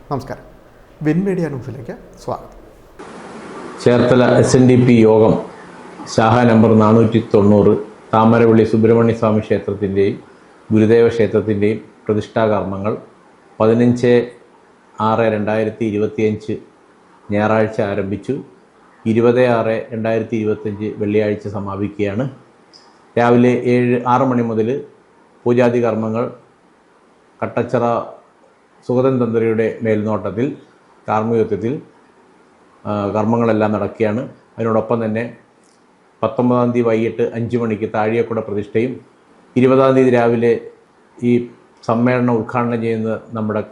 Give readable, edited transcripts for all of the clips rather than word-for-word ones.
നമസ്കാരം. Win media ന്യൂസിലേക്ക് സ്വാഗതം. ചേർത്തല SNDP യോഗം ശാഖ നമ്പർ 490 താമരവള്ളി സുബ്രഹ്മണ്യ സ്വാമി ക്ഷേത്രത്തിൻ്റെയും ഗുരുദേവ ക്ഷേത്രത്തിൻ്റെയും പ്രതിഷ്ഠാകർമ്മങ്ങൾ 15/6/2025 ഞായറാഴ്ച ആരംഭിച്ചു. 20/6/2025 വെള്ളിയാഴ്ച സമാപിക്കുകയാണ്. രാവിലെ 6 മണി മുതൽ പൂജാതി കർമ്മങ്ങൾ കട്ടച്ചിറ സുഗതൻ തന്ത്രിയുടെ മേൽനോട്ടത്തിൽ കാർമ്മികത്വത്തിൽ കർമ്മങ്ങളെല്ലാം നടക്കുകയാണ്. അതിനോടൊപ്പം തന്നെ 19-ാം തീയതി വൈകിട്ട് 5 മണിക്ക് താഴിയക്കുട പ്രതിഷ്ഠയും 20-ാം തീയതി രാവിലെ ഈ സമ്മേളനം ഉദ്ഘാടനം ചെയ്യുന്ന നമ്മുടെ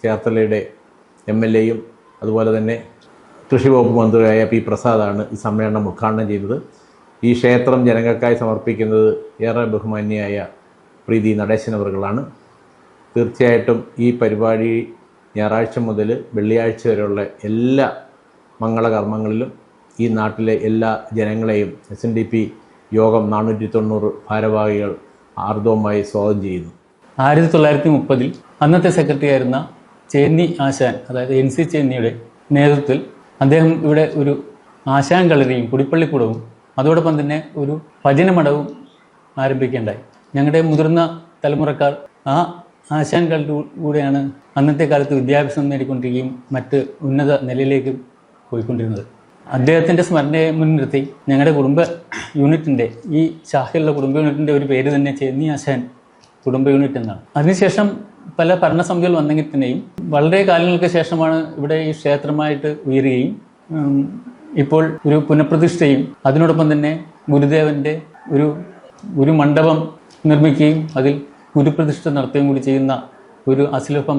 ചേർത്തലയുടെ MLA-യും അതുപോലെ തന്നെ കൃഷി വകുപ്പ് മന്ത്രിയായ P. പ്രസാദാണ് ഈ സമ്മേളനം ഉദ്ഘാടനം ചെയ്തത്. ഈ ക്ഷേത്രം ജനങ്ങൾക്കായി സമർപ്പിക്കുന്നത് ഏറെ ബഹുമാന്യയായ പ്രീതി നടേശൻ അവർകളാണ്. തീർച്ചയായിട്ടും ഈ പരിപാടി ഞായറാഴ്ച മുതൽ വെള്ളിയാഴ്ച വരെയുള്ള എല്ലാ മംഗളകർമ്മങ്ങളിലും ഈ നാട്ടിലെ എല്ലാ ജനങ്ങളെയും SNDP യോഗം 490 ഭാരവാഹികൾ ആർദ്രവുമായി സ്വാഗതം ചെയ്യുന്നു. 1930 അന്നത്തെ സെക്രട്ടറി ആയിരുന്ന ചേന്നി ആശാൻ, അതായത് NC ചേന്നിയുടെ നേതൃത്വത്തിൽ അദ്ദേഹം ഇവിടെ ഒരു ആശാൻ കളരിയും കുടിപ്പള്ളിക്കൂടവും അതോടൊപ്പം തന്നെ ഒരു ഭജനമഠവും ആരംഭിക്കേണ്ടായി. ഞങ്ങളുടെ മുതിർന്ന തലമുറക്കാർ ആ ആശാൻ കളരിയിലൂടെയാണ് അന്നത്തെ കാലത്ത് വിദ്യാഭ്യാസം നേടിക്കൊണ്ടിരിക്കുകയും മറ്റ് ഉന്നത നിലയിലേക്ക് പോയിക്കൊണ്ടിരുന്നത്. അദ്ദേഹത്തിൻ്റെ സ്മരണയെ മുൻനിർത്തി ഞങ്ങളുടെ കുടുംബ യൂണിറ്റിൻ്റെ, ഈ ശാഖയിലുള്ള കുടുംബ യൂണിറ്റിൻ്റെ ഒരു പേര് തന്നെ ചേന്നി ആശാൻ കുടുംബ യൂണിറ്റ് എന്നാണ്. അതിനുശേഷം പല ഭരണസമിതികൾ വന്നെങ്കിൽ തന്നെയും വളരെ കാലങ്ങൾക്ക് ശേഷമാണ് ഇവിടെ ഈ ക്ഷേത്രമായിട്ട് ഉയരുകയും ഇപ്പോൾ ഒരു പുനഃപ്രതിഷ്ഠയും അതിനോടൊപ്പം തന്നെ ഗുരുദേവൻ്റെ ഒരു മണ്ഡപം നിർമ്മിക്കുകയും അതിൽ ഗുരുപ്രതിഷ്ഠ നടത്തുകയും കൂടി ചെയ്യുന്ന ഒരു അസുലഭ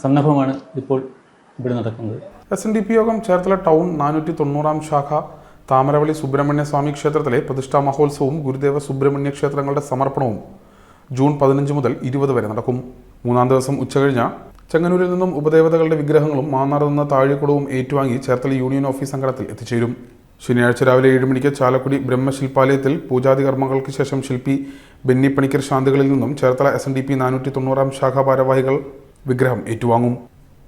സന്ദർഭമാണ് ഇപ്പോൾ ഇവിടെ നടക്കുന്നത്. SNDP യോഗം ചേർത്തല ടൗൺ 490-ാം ശാഖ താമരവള്ളി സുബ്രഹ്മണ്യ സ്വാമി ക്ഷേത്രത്തിലെ പ്രതിഷ്ഠാ മഹോത്സവവും ഗുരുദേവ സുബ്രഹ്മണ്യ ക്ഷേത്രങ്ങളുടെ സമർപ്പണവും ജൂൺ 15 മുതൽ 20 വരെ നടക്കും. 3-ാം ദിവസം ഉച്ചകഴിഞ്ഞ് ചെങ്ങന്നൂരിൽ നിന്നും ഉപദേവതകളുടെ വിഗ്രഹങ്ങളും മാന്നാറിൽ നിന്ന് താഴിയക്കുടവും ഏറ്റുവാങ്ങി ചേർത്തല യൂണിയൻ ഓഫീസ് അങ്കണത്തിൽ എത്തിച്ചേരും. ശനിയാഴ്ച രാവിലെ 7 മണിക്ക് ചാലക്കുടി ബ്രഹ്മശില്പാലയത്തിൽ പൂജാതി കർമ്മങ്ങൾക്ക് ശേഷം ശില്പി ബെന്നി പണിക്കർ ശാന്തികളിൽ നിന്നും ചേർത്തല SNDP 490-ാം ശാഖ ഭാരവാഹികൾ വിഗ്രഹം ഏറ്റുവാങ്ങും.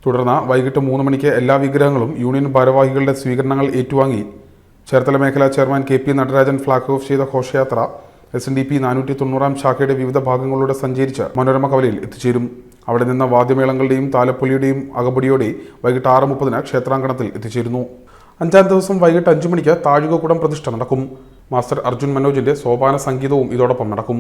തുടർന്ന് വൈകിട്ട് 3 മണിക്ക് എല്ലാ വിഗ്രഹങ്ങളും യൂണിയൻ ഭാരവാഹികളുടെ സ്വീകരണങ്ങൾ ഏറ്റുവാങ്ങി ചേർത്തല മേഖലാ chairman KP Natarajan flag off ചെയ്ത ഘോഷയാത്ര SNDP 490-ാം ശാഖയുടെ വിവിധ ഭാഗങ്ങളിലൂടെ സഞ്ചരിച്ച് മനോരമ കവലയിൽ എത്തിച്ചേരും. അവിടെ നിന്ന് വാദ്യമേളങ്ങളുടെയും താലപ്പൊലിയുടെയും അകമ്പടിയോടെ വൈകിട്ട് 6:30 ക്ഷേത്രാങ്കണത്തിൽ എത്തിച്ചേരുന്നു. 5-ാം ദിവസം വൈകിട്ട് 5 മണിക്ക് താഴികക്കുടം പ്രതിഷ്ഠ നടക്കും. മാസ്റ്റർ അർജുൻ മനോജിന്റെ സോപാന സംഗീതവും ഇതോടൊപ്പം നടക്കും.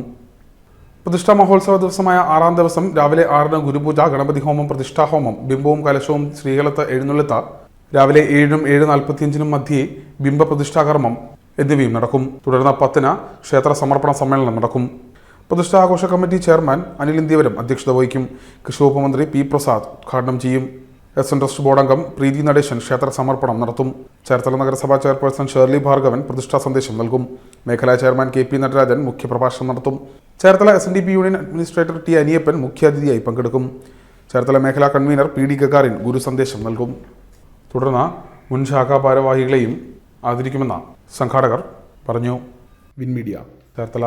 പ്രതിഷ്ഠാ മഹോത്സവ ദിവസമായ 6-ാം ദിവസം രാവിലെ 6-ന് ഗുരുപൂജ, ഗണപതി ഹോമം, പ്രതിഷ്ഠാഹോമം, ബിംബവും കലശവും, ശ്രീകലത്ത് എഴുന്നള്ളിത്ത രാവിലെ 7-നും 7:45-നും മധ്യേ ബിംബ പ്രതിഷ്ഠാകർമ്മം എന്നിവയും നടക്കും. തുടർന്ന് 10-ന് ക്ഷേത്ര സമർപ്പണ സമ്മേളനം നടക്കും. പ്രതിഷ്ഠാഘോഷ കമ്മിറ്റി ചെയർമാൻ അനിൽ ഇന്ത്യവരം അധ്യക്ഷത വഹിക്കും. കൃഷി വകുപ്പ് മന്ത്രി P. പ്രസാദ് ഉദ്ഘാടനം ചെയ്യും. SN ട്രസ്റ്റ് ബോർഡ് അംഗം പ്രീതി നടേശൻ ക്ഷേത്ര സമർപ്പണം നടത്തും. ചേർത്തല നഗരസഭാ ചെയർപേഴ്സൺ ഷേർലി ഭാർഗവൻ പ്രതിഷ്ഠാ സന്ദേശം നൽകും. മേഖലാ ചെയർമാൻ KP നടരാജൻ മുഖ്യപ്രഭാഷണം നടത്തും. Cherthala SNDP union administrator T. Aniyappan മുഖ്യാതിഥിയായി പങ്കെടുക്കും. ചേർത്തല മേഖലാ കൺവീനർ PD ഗഗാറിൻ ഗുരു സന്ദേശം നൽകും. തുടർന്ന് മുൻ ശാഖാ ഭാരവാഹികളെയും ആദരിക്കുമെന്ന് സംഘാടകർ പറഞ്ഞു. Win media Cherthala.